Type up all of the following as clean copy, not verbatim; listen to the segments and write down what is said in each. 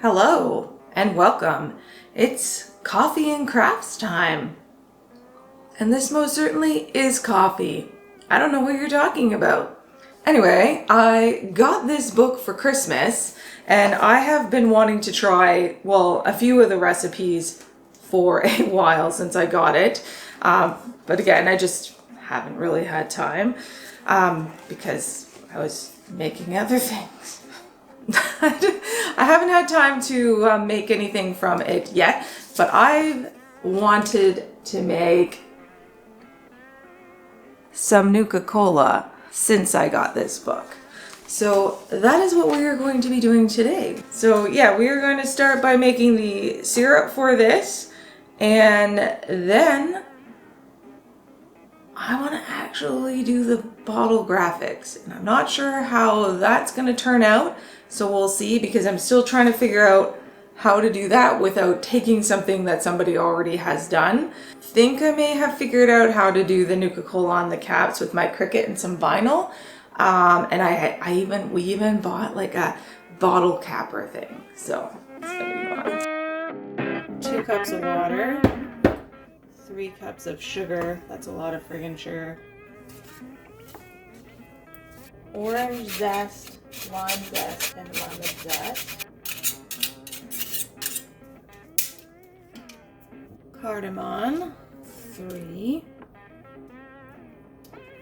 Hello and welcome. It's coffee and crafts time. And this most certainly is coffee. I don't know what you're talking about. Anyway, I got this book for Christmas and I have been wanting to try, a few of the recipes for a while since I got it. But again, I just haven't really had time because I was making other things. I haven't had time to make anything from it yet, but I've wanted to make some Nuka-Cola since I got this book. So that is what we are going to be doing today. So yeah, we are going to start by making the syrup for this, and then I want to actually do the bottle graphics, and I'm not sure how that's going to turn out. So we'll see, because I'm still trying to figure out how to do that without taking something that somebody already has done. I think I may have figured out how to do the Nuka-Cola on the caps with my Cricut and some vinyl. And we even bought like a bottle capper thing. So it's gonna be fun. 2 cups of water, 3 cups of sugar. That's a lot of friggin' sugar. Orange zest, lime zest, and lemon zest. Cardamom, 3.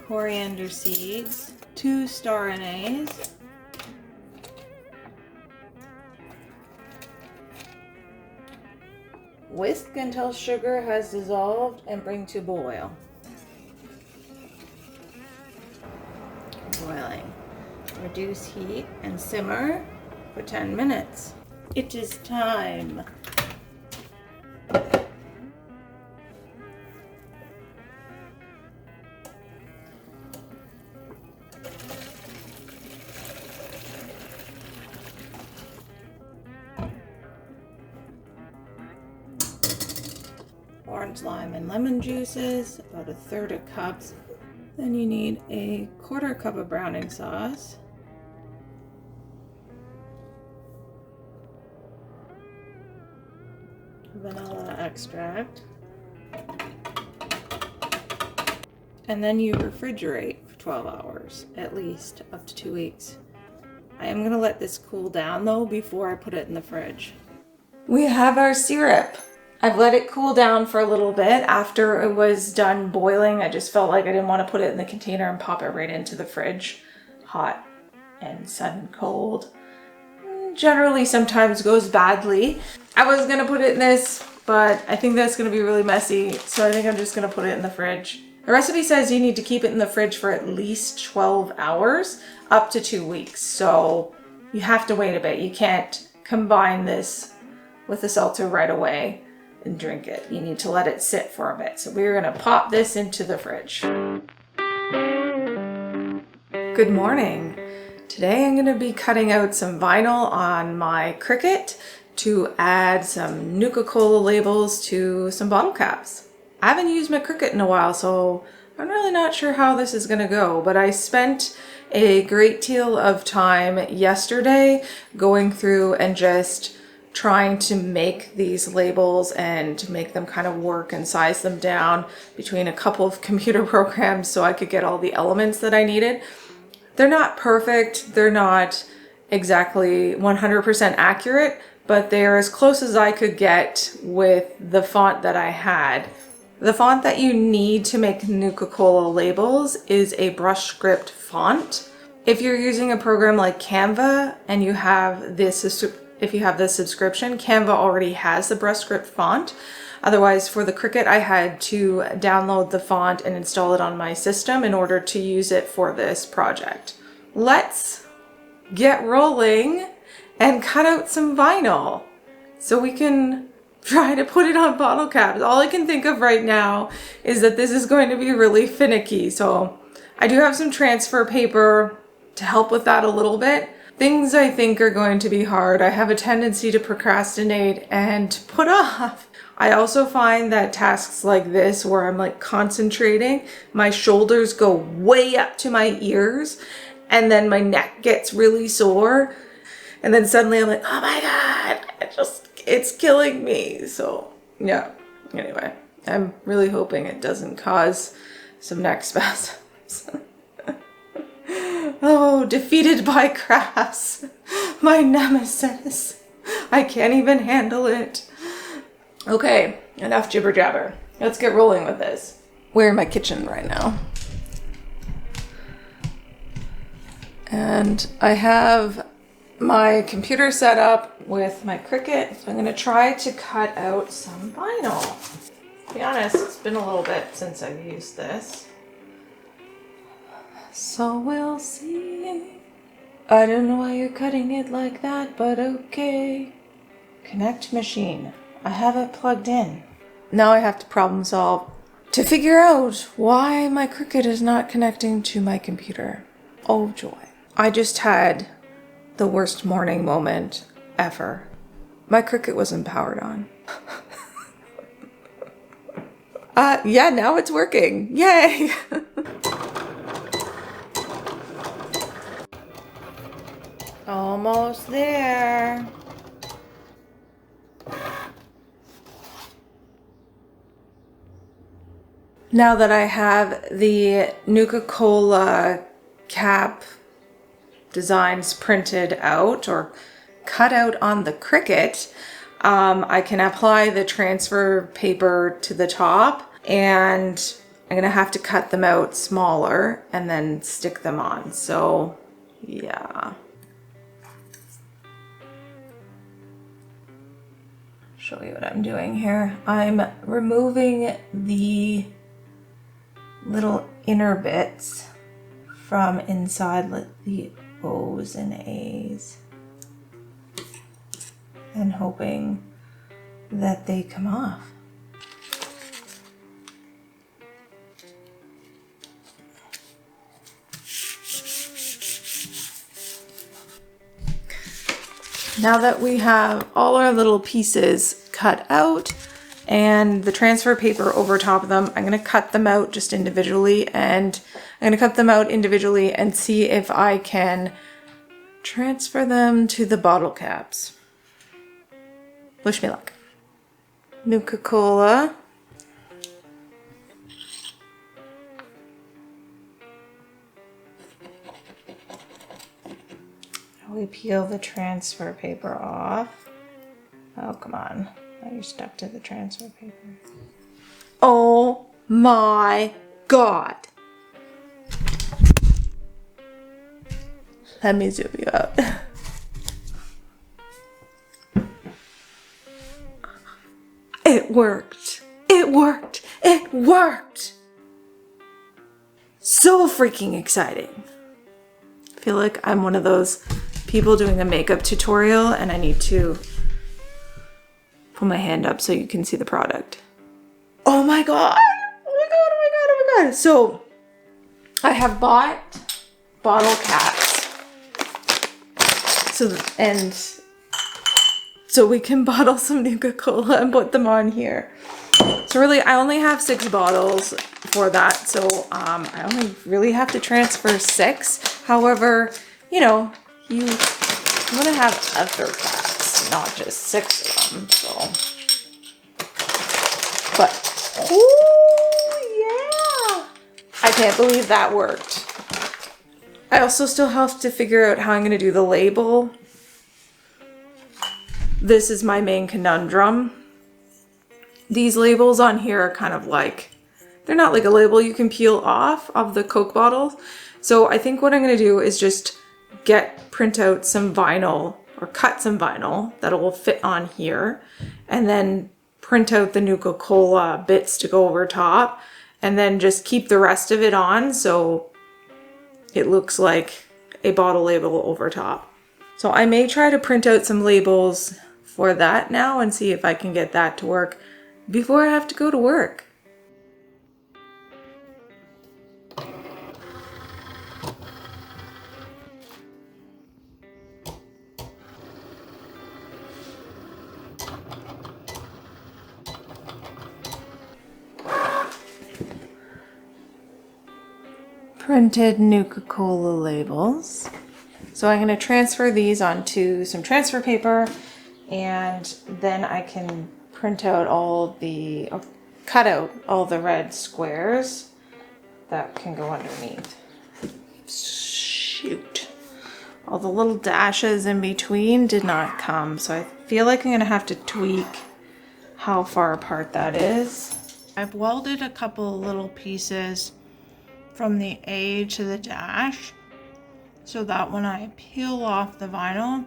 Coriander seeds, 2 star anise. Whisk until sugar has dissolved and bring to boil. Boiling. Reduce heat and simmer for 10 minutes. It is time. Orange, lime, and lemon juices, about 1/3 cup. Then you need a 1/4 cup of browning sauce. Vanilla extract. And then you refrigerate for 12 hours, at least, up to 2 weeks. I am gonna let this cool down though before I put it in the fridge. We have our syrup. I've let it cool down for a little bit. After it was done boiling, I just felt like I didn't want to put it in the container and pop it right into the fridge. Hot and sudden cold generally sometimes goes badly. I was gonna put it in this, but I think that's gonna be really messy, so I think I'm just gonna put it in the fridge. The recipe says you need to keep it in the fridge for at least 12 hours, up to 2 weeks. So you have to wait a bit. You can't combine this with the seltzer right away and drink it. You need to let it sit for a bit. So we're gonna pop this into the fridge. Good morning. Today I'm gonna be cutting out some vinyl on my Cricut to add some Nuka-Cola labels to some bottle caps. I haven't used my Cricut in a while, so I'm really not sure how this is gonna go, but I spent a great deal of time yesterday going through and just trying to make these labels and make them kind of work and size them down between a couple of computer programs so I could get all the elements that I needed. They're not perfect, they're not exactly 100% accurate, but they're as close as I could get with the font that I had. The font that you need to make Nuka-Cola labels is a brush script font. If you're using a program like Canva and you have this, if you have this subscription, Canva already has the brush script font. Otherwise, for the Cricut, I had to download the font and install it on my system in order to use it for this project. Let's get rolling and cut out some vinyl so we can try to put it on bottle caps. All I can think of right now is that this is going to be really finicky. So I do have some transfer paper to help with that a little bit. Things I think are going to be hard. I have a tendency to procrastinate and put off. I also find that tasks like this, where I'm like concentrating, my shoulders go way up to my ears and then my neck gets really sore. And then suddenly I'm like, oh my God, it's killing me. So yeah, anyway, I'm really hoping it doesn't cause some neck spasms. Oh, defeated by crafts, my nemesis. I can't even handle it. Okay, enough jibber jabber. Let's get rolling with this. We're in my kitchen right now. And I have my computer set up with my Cricut. So I'm gonna try to cut out some vinyl. To be honest, it's been a little bit since I've used this. So we'll see. I don't know why you're cutting it like that, but okay. Connect machine. I have it plugged in. Now I have to problem solve to figure out why my Cricut is not connecting to my computer. Oh joy. I just had the worst morning moment ever. My Cricut wasn't powered on. Yeah, now it's working. Yay! Almost there. Now that I have the NUKA-COLA cap designs printed out or cut out on the Cricut, I can apply the transfer paper to the top, and I'm gonna have to cut them out smaller and then stick them on. So yeah. Show you what I'm doing here. I'm removing the little inner bits from inside the O's and A's and hoping that they come off. Now that we have all our little pieces cut out and the transfer paper over top of them, I'm going to cut them out just individually, and I'm going to cut them out individually and see if I can transfer them to the bottle caps. Wish me luck. Nuka-Cola. We peel the transfer paper off. Oh, come on. Now you're stuck to the transfer paper. Oh my God. Let me zoom you out. It worked. It worked. It worked. So freaking exciting. I feel like I'm one of those people doing a makeup tutorial and I need to put my hand up so you can see the product. Oh my God. Oh my God, oh my God, oh my God. So I have bought bottle caps. So we can bottle some Nuka-Cola and put them on here. So really, I only have 6 bottles for that. So I only really have to transfer 6. However, you know, you want to have other caps, not just 6 of them. So, but oh yeah, I can't believe that worked. I also still have to figure out how I'm going to do the label. This is my main conundrum. These labels on here are kind of like, they're not like a label you can peel off of the Coke bottles. So I think what I'm going to do is just print out some vinyl or cut some vinyl that will fit on here, and then print out the Nuka-Cola bits to go over top, and then just keep the rest of it on so it looks like a bottle label over top. So I may try to print out some labels for that now and see if I can get that to work before I have to go to work. Printed Nuka-Cola labels. So I'm going to transfer these onto some transfer paper and then I can print out all the, or cut out all the red squares that can go underneath. Shoot. All the little dashes in between did not come, so I feel like I'm gonna have to tweak how far apart that is. I've welded a couple little pieces from the A to the dash so that when I peel off the vinyl,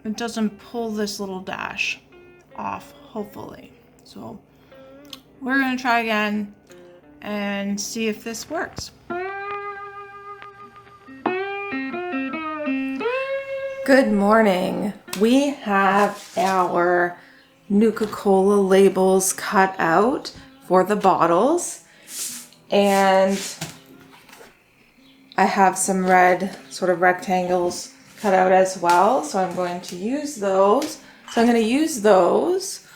it doesn't pull this little dash off, hopefully. So we're gonna try again and see if this works. Good morning. We have our Nuka-Cola labels cut out for the bottles, and I have some red sort of rectangles cut out as well, so I'm going to use those. So I'm going to use those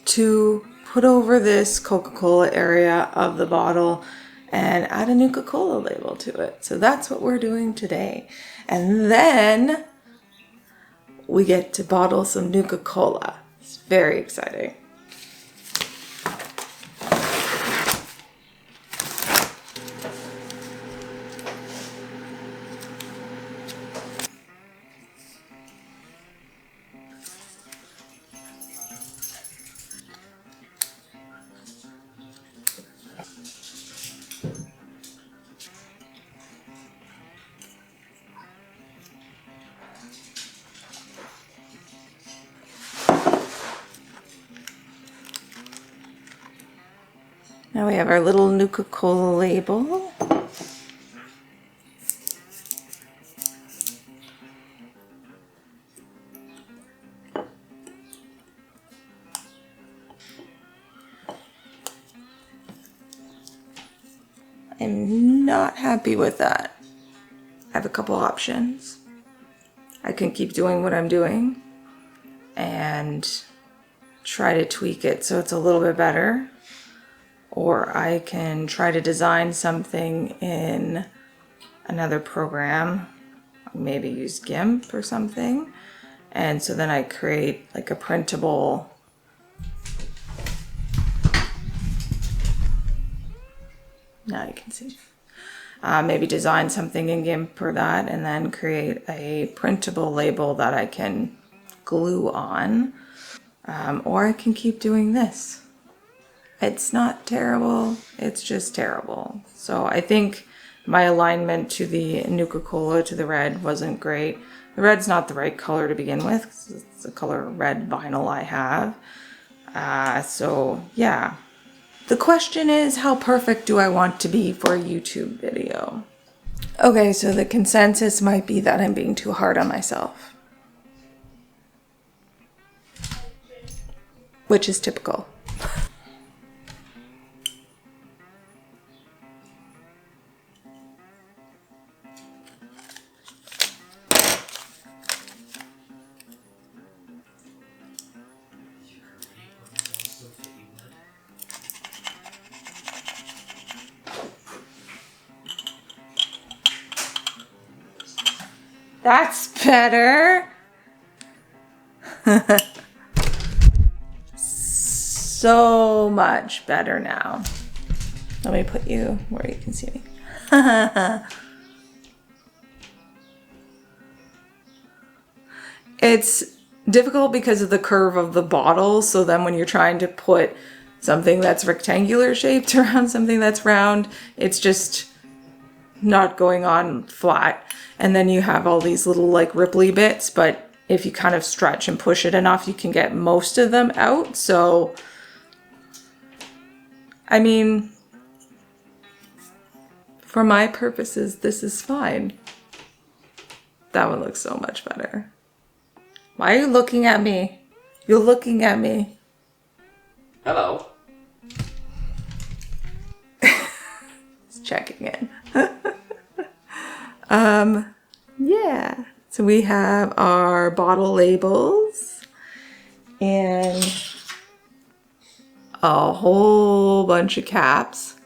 to put over this Coca-Cola area of the bottle and add a Nuka-Cola label to it. So that's what we're doing today. And then we get to bottle some Nuka-Cola. It's very exciting. Now we have our little Nuka-Cola label. I'm not happy with that. I have a couple options. I can keep doing what I'm doing and try to tweak it so it's a little bit better. Or I can try to design something in another program, maybe use GIMP or something. And so then I create like a printable, now you can see, maybe design something in GIMP for that and then create a printable label that I can glue on. Or I can keep doing this. It's not terrible, it's just terrible. So I think my alignment to the Nuka-Cola, to the red, wasn't great. The red's not the right color to begin with, 'cause it's the color red vinyl I have. So yeah. The question is, how perfect do I want to be for a YouTube video? Okay, so the consensus might be that I'm being too hard on myself. Which is typical. That's better. So much better now. Let me put you where you can see me. It's difficult because of the curve of the bottle. So then when you're trying to put something that's rectangular shaped around something that's round, it's just not going on flat. And then you have all these little like ripply bits, but if you kind of stretch and push it enough, you can get most of them out. So, I mean, for my purposes, this is fine. That one looks so much better. Why are you looking at me? You're looking at me. Hello. Just checking in. Yeah. So we have our bottle labels and a whole bunch of caps.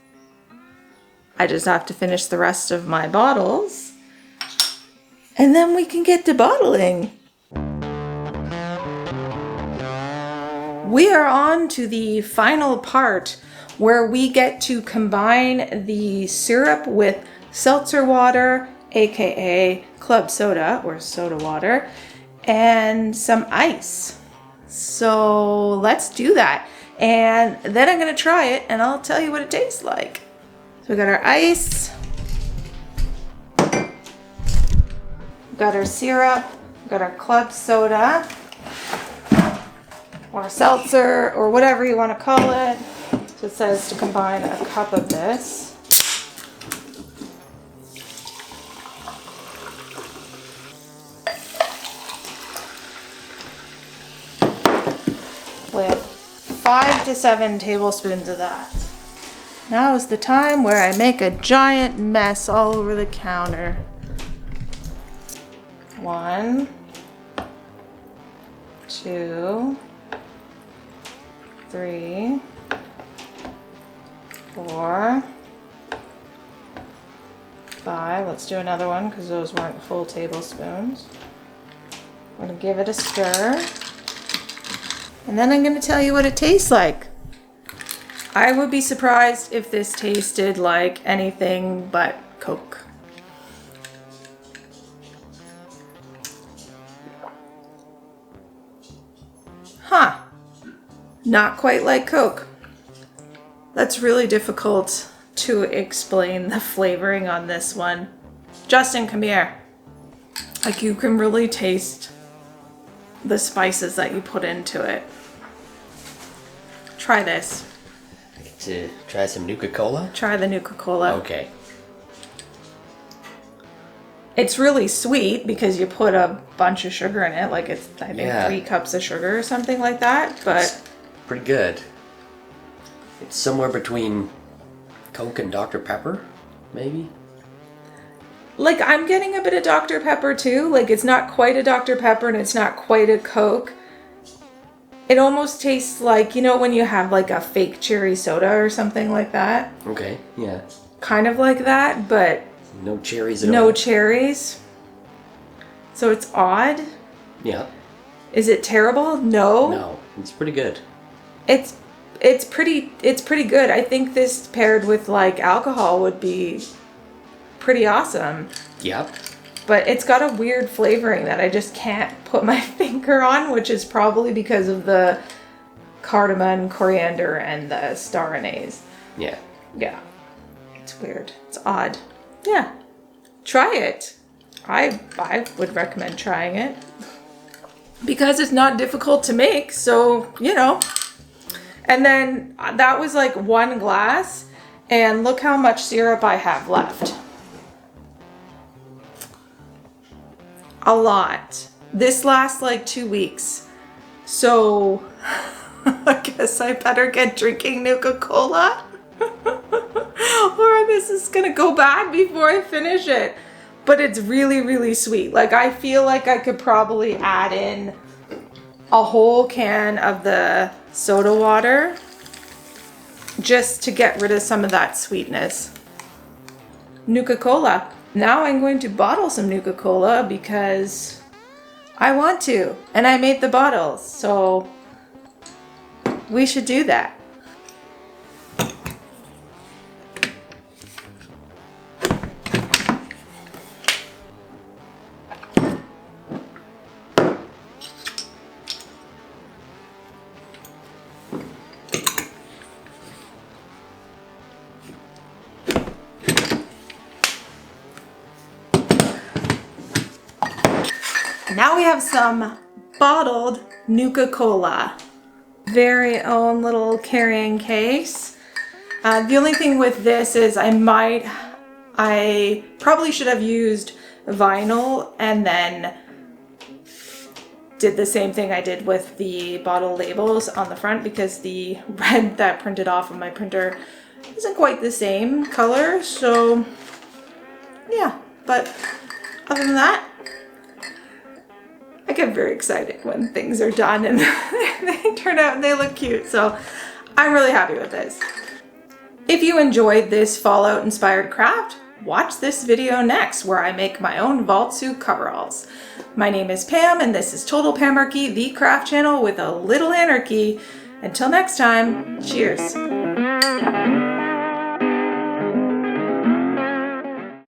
I just have to finish the rest of my bottles and then we can get to bottling. We are on to the final part where we get to combine the syrup with seltzer water, aka club soda or soda water, and some ice. So let's do that. And then I'm gonna try it and I'll tell you what it tastes like. So we got our ice, we got our syrup, we got our club soda, or seltzer, or whatever you want to call it. So it says to combine a cup of this. With 5 to 7 tablespoons of that. Now is the time where I make a giant mess all over the counter. 1, 2, 3, 4, 5. Let's do another one because those weren't full tablespoons. I'm going to give it a stir. And then I'm going to tell you what it tastes like. I would be surprised if this tasted like anything but Coke. Huh. Not quite like Coke. That's really difficult to explain the flavoring on this one. Justin, come here. Like, you can really taste the spices that you put into it. Try this. I get to try some Nuka-Cola? Try the Nuka-Cola. Okay. It's really sweet because you put a bunch of sugar in it. Like, it's, I think, 3 cups of sugar or something like that. But it's pretty good. It's somewhere between Coke and Dr. Pepper, maybe? like, I'm getting a bit of Dr. Pepper too. Like, it's not quite a Dr. Pepper and it's not quite a Coke. It almost tastes like, you know, when you have like a fake cherry soda or something like that. Okay, yeah. Kind of like that, but no cherries at all. no cherries. So it's odd. Yeah. Is it terrible? No. No, it's pretty good. It's pretty good. I think this paired with like alcohol would be pretty awesome. Yep. But it's got a weird flavoring that I just can't put my finger on, which is probably because of the cardamom, coriander, and the star anise. Yeah. Yeah. It's weird. It's odd. Yeah. Try it. I would recommend trying it. Because it's not difficult to make, so, you know. And then that was like 1 glass, and look how much syrup I have left. A lot. This lasts like 2 weeks. So I guess I better get drinking Nuka-Cola. Or this is gonna go bad before I finish it. But it's really, really sweet. Like, I feel like I could probably add in a whole can of the soda water just to get rid of some of that sweetness. Nuka-Cola. Now I'm going to bottle some Nuka-Cola because I want to, and I made the bottles, so we should do that. Now we have some bottled Nuka-Cola. Very own little carrying case. The only thing with this is I probably should have used vinyl and then did the same thing I did with the bottle labels on the front, because the red that printed off of my printer isn't quite the same color. So yeah, but other than that, I get very excited when things are done and they turn out and they look cute. So I'm really happy with this. If you enjoyed this Fallout inspired craft, watch this video next where I make my own vault suit coveralls. My name is Pam and this is Total Pamarchy, the craft channel with a little anarchy. Until next time, cheers.